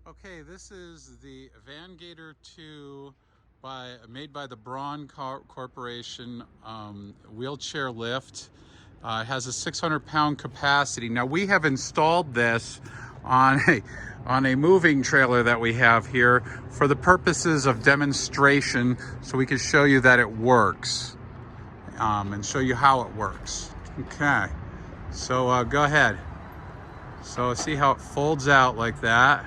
Okay, this is the VANGATER 2 made by the Braun Corporation wheelchair lift. It has a 600-pound capacity. Now we have installed this on a moving trailer that we have here for the purposes of demonstration, so we can show you that it works and show you how it works. Okay, so go ahead. So see how it folds out like that.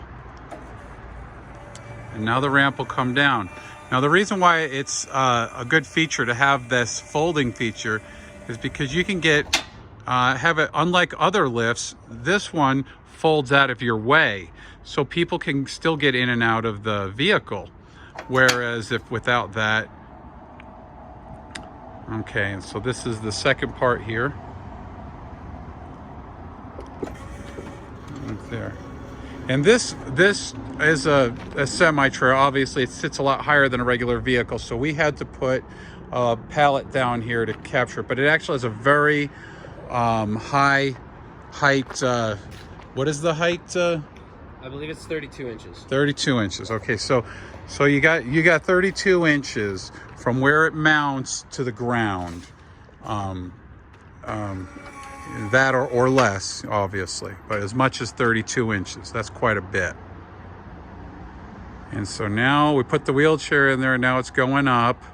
And now the ramp will come down. Now the reason why it's a good feature to have this folding feature is because you can have it, unlike other lifts, this one folds out of your way. So people can still get in and out of the vehicle. Whereas if without that, okay, and so this is the second part here. Right there. And this is a semi-trailer. Obviously, it sits a lot higher than a regular vehicle, so we had to put a pallet down here to capture it. But it actually has a very high height. What is the height? I believe it's 32 inches. 32 inches. Okay, so you got 32 inches from where it mounts to the ground. That or less, obviously, but as much as 32 inches. That's quite a bit. And so now we put the wheelchair in there, and now it's going up.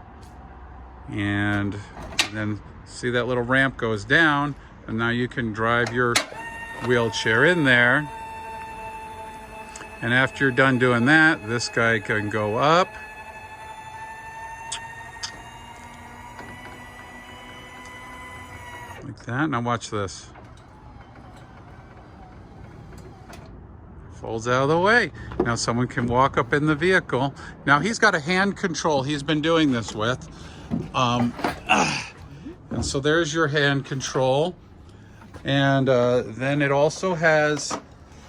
And then see that little ramp goes down, and now you can drive your wheelchair in there. And after you're done doing that, this guy can go up. Like that. Now watch this. Folds out of the way. Now someone can walk up in the vehicle. Now he's got a hand control he's been doing this with. And so there's your hand control. And then it also has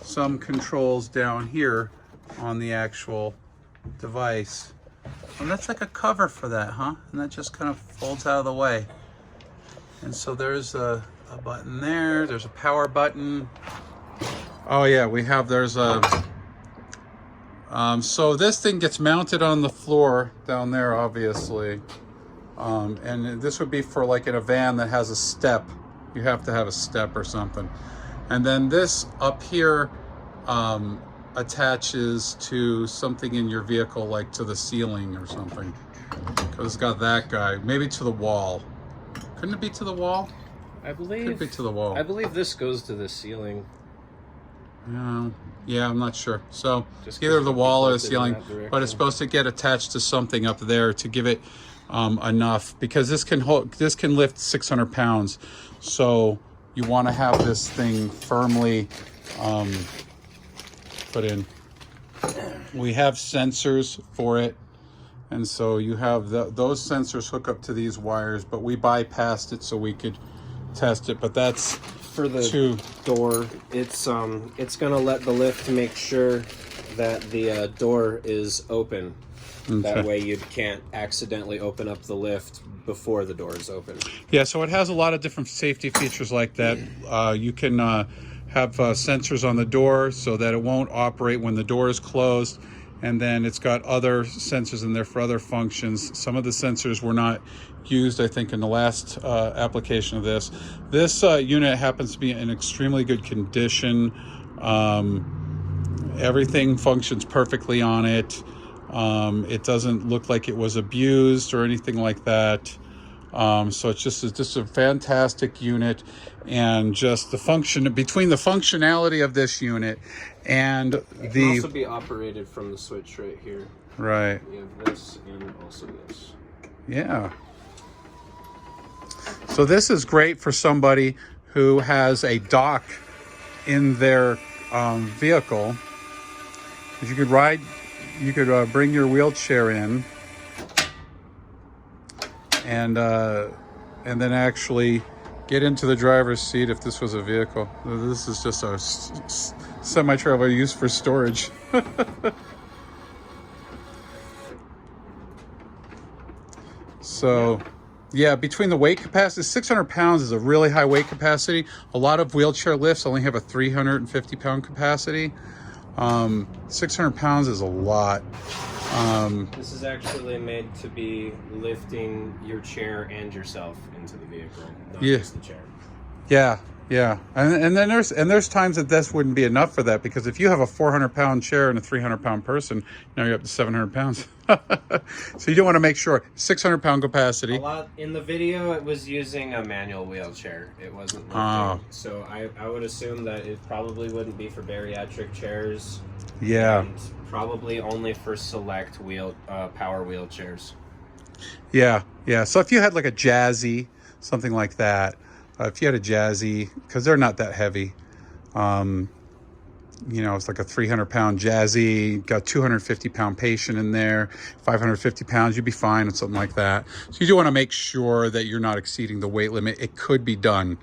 some controls down here on the actual device. And that's like a cover for that, huh? And that just kind of folds out of the way. And so there's a button there. There's a power button. Oh yeah, there's a, so this thing gets mounted on the floor down there, obviously. And this would be for like in a van that has a step. You have to have a step or something. And then this up here attaches to something in your vehicle, like to the ceiling or something. Because it's got that guy, maybe to the wall. Couldn't it be to the wall? I believe. Could be to the wall. I believe this goes to the ceiling. Yeah, I'm not sure. So either the wall or the ceiling, but it's supposed to get attached to something up there to give it enough, because this can lift 600 pounds. So you want to have this thing firmly put in. We have sensors for it. And so you have those sensors hook up to these wires, but we bypassed it so we could test it. But that's for the door. It's gonna let the lift make sure that the door is open. Okay. That way you can't accidentally open up the lift before the door is open. Yeah, so it has a lot of different safety features like that. You can have sensors on the door so that it won't operate when the door is closed. And then it's got other sensors in there for other functions. Some of the sensors were not used, I think, in the last application of this. This unit happens to be in extremely good condition. Everything functions perfectly on it. It doesn't look like it was abused or anything like that. So it's just a fantastic unit, and just the between the functionality of this unit and it can also be operated from the switch right here. Right. You have this and also this. Yeah. So this is great for somebody who has a dock in their vehicle. Because you could bring your wheelchair in and then actually get into the driver's seat if this was a vehicle. This is just a semi-trailer used for storage. So yeah, between the weight capacity, 600 pounds is a really high weight capacity. A lot of wheelchair lifts only have a 350 pound capacity. 600 pounds is a lot. This is actually made to be lifting your chair and yourself into the vehicle, not just the chair. Yeah, yeah. And then there's times that this wouldn't be enough for that, because if you have a 400-pound chair and a 300-pound person, now you're up to 700 pounds. So you do want to make sure 600-pound capacity. A lot in the video, it was using a manual wheelchair. It wasn't lifting. So I would assume that it probably wouldn't be for bariatric chairs. Yeah. And probably only for select power wheelchairs. Yeah, yeah. So if you had like a Jazzy, something like that, if you had a Jazzy, because they're not that heavy, you know, it's like a 300-pound Jazzy, got 250-pound patient in there, 550 pounds, you'd be fine with something like that. So you do want to make sure that you're not exceeding the weight limit. It could be done.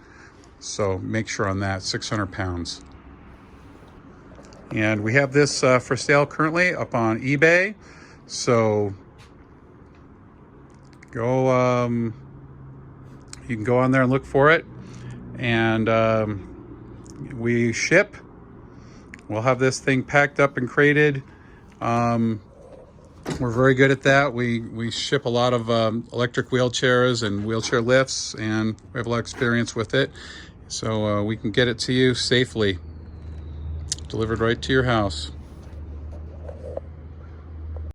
So make sure on that, 600 pounds. And we have this for sale currently up on eBay. So go, you can go on there and look for it. And we ship. We'll have this thing packed up and crated. We're very good at that. We ship a lot of electric wheelchairs and wheelchair lifts, and we have a lot of experience with it. So we can get it to you safely, delivered right to your house.